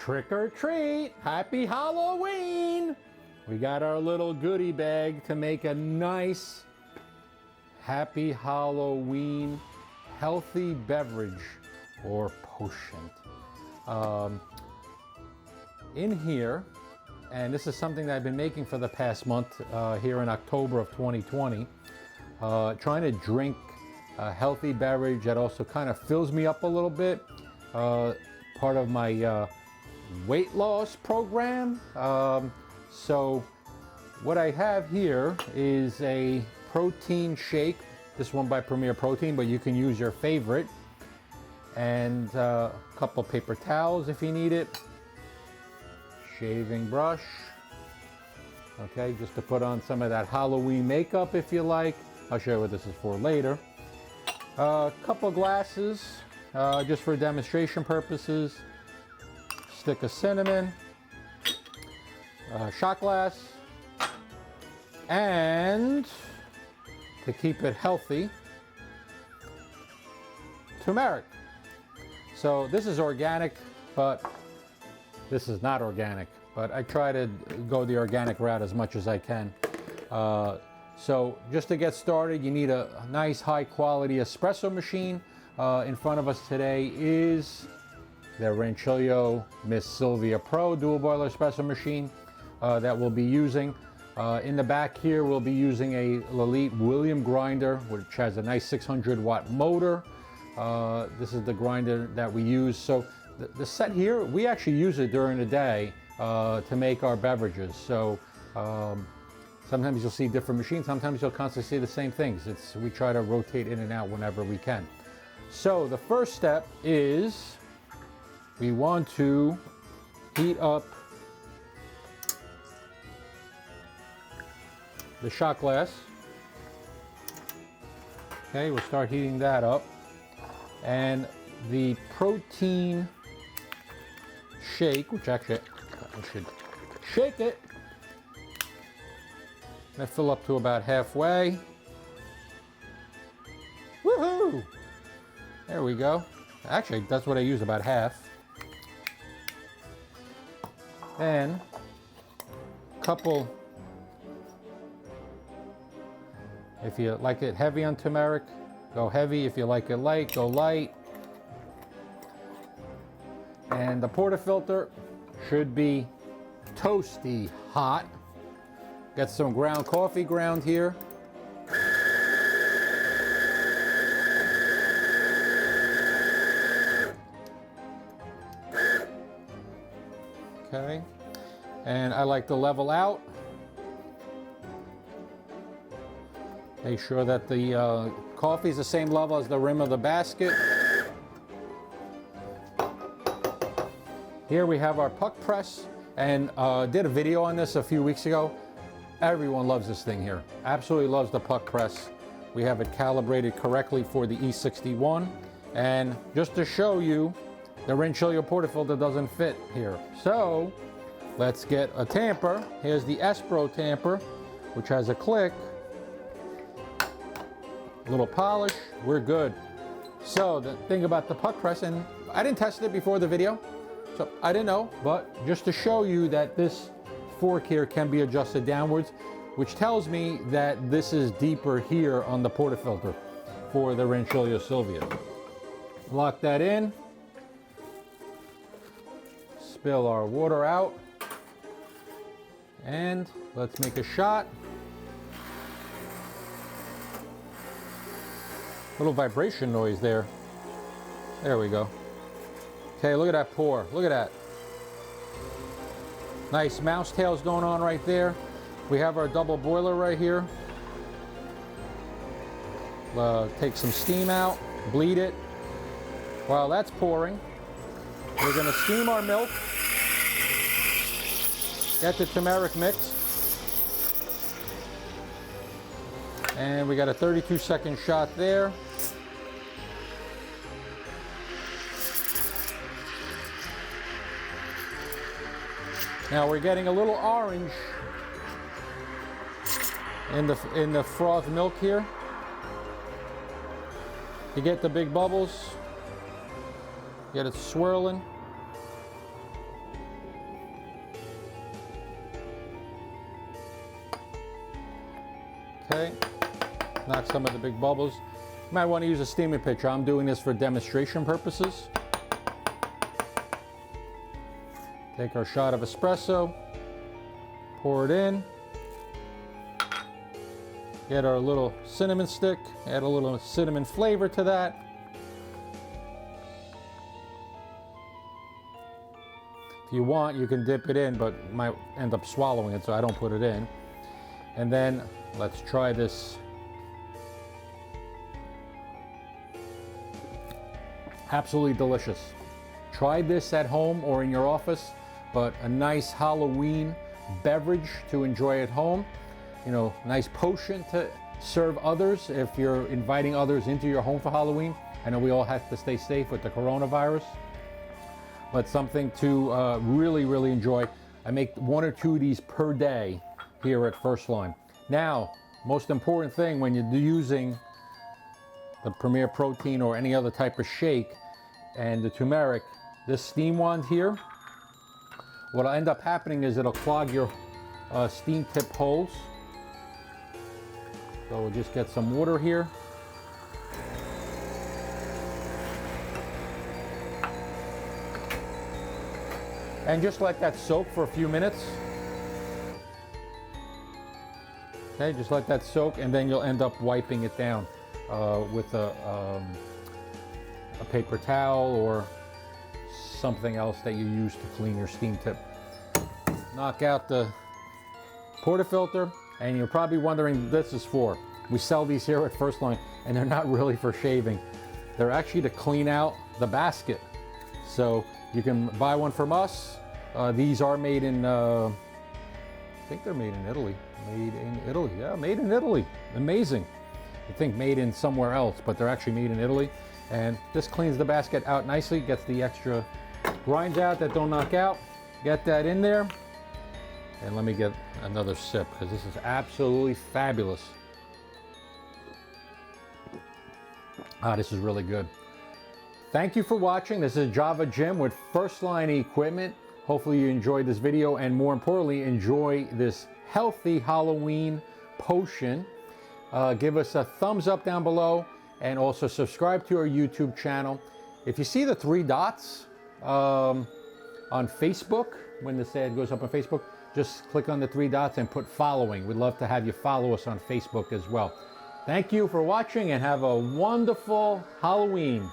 Trick or treat! Happy Halloween! We got our little goodie bag to make a nice Happy Halloween healthy beverage or potion. In here, and this is something that I've been making for the past month here in October of 2020, trying to drink a healthy beverage that also kind of fills me up a little bit. Part of my weight loss program. So what I have here is a protein shake, this one by Premier Protein, but you can use your favorite, and a couple paper towels if you need it, shaving brush, okay, just to put on some of that Halloween makeup if you like. I'll show you what this is for later. A couple glasses just for demonstration purposes, stick of cinnamon, shot glass, and to keep it healthy, turmeric. So this is organic, but this is not organic, but I try to go the organic route as much as I can. So just to get started, you need a nice high quality espresso machine. In front of us today is the Rancilio Miss Sylvia Pro dual boiler espresso machine that we'll be using. In the back here, we'll be using a Elite William grinder, which has a nice 600 watt motor. This is the grinder that we use. So the set here, we actually use it during the day to make our beverages. So sometimes you'll see different machines, sometimes you'll constantly see the same things. We try to rotate in and out whenever we can. So the first step is we want to heat up the shot glass. Okay, we'll start heating that up. And the protein shake, which actually I should shake it. I fill up to about halfway. Woohoo! There we go. Actually, that's what I use, about half. Then a couple, if you like it heavy on turmeric, go heavy. If you like it light, go light. And the portafilter should be toasty hot. Got some ground coffee ground here. Okay, and I like to level out. Make sure that the coffee is the same level as the rim of the basket. Here we have our puck press, and did a video on this a few weeks ago. Everyone loves this thing here. Absolutely loves the puck press. We have it calibrated correctly for the E61. And just to show you, the Rancilio portafilter doesn't fit here. So let's get a tamper. Here's the Espresso tamper, which has a click. A little polish, we're good. So the thing about the puck press, and I didn't test it before the video, so I didn't know, but just to show you that this fork here can be adjusted downwards, which tells me that this is deeper here on the portafilter for the Rancilio Sylvia. Lock that in. Spill our water out. And let's make a shot. Little vibration noise there. There we go. Okay, look at that pour. Look at that. Nice mouse tails going on right there. We have our double boiler right here. Take some steam out, bleed it. While that's pouring, we're gonna steam our milk. Get the turmeric mix. And we got a 32-second shot there. Now we're getting a little orange in the froth milk here. You get the big bubbles, get it swirling. Okay, knock some of the big bubbles. You might want to use a steaming pitcher. I'm doing this for demonstration purposes. Take our shot of espresso, pour it in, get our little cinnamon stick, add a little cinnamon flavor to that. If you want, you can dip it in, but you might end up swallowing it, so I don't put it in. And then let's try this. Absolutely delicious. Try this at home or in your office, but a nice Halloween beverage to enjoy at home. You know, nice potion to serve others if you're inviting others into your home for Halloween. I know we all have to stay safe with the coronavirus, but something to really, really enjoy. I make 1 or 2 of these per day here at First Line. Now, most important thing when you're using the Premier Protein or any other type of shake and the turmeric, this steam wand here, what'll end up happening is it'll clog your steam tip holes. So we'll just get some water here. And just let that soak for a few minutes. Okay, just let that soak, and then you'll end up wiping it down with a paper towel or something else that you use to clean your steam tip. Knock out the portafilter, and you're probably wondering what this is for. We sell these here at First Line, and they're not really for shaving. They're actually to clean out the basket. So you can buy one from us. These are made in, I think they're made in Italy. Made in Italy, yeah, made in Italy. Amazing. I think made in somewhere else, but they're actually made in Italy. And this cleans the basket out nicely, gets the extra grinds out that don't knock out. Get that in there. And let me get another sip, because this is absolutely fabulous. Ah, this is really good. Thank you for watching. This is Java Jim with First Line Equipment. Hopefully you enjoyed this video, and more importantly, enjoy this healthy Halloween potion. Give us a thumbs up down below, and also subscribe to our YouTube channel. If you see the 3 dots on Facebook, when this ad goes up on Facebook, just click on the 3 dots and put following. We'd love to have you follow us on Facebook as well. Thank you for watching, and have a wonderful Halloween.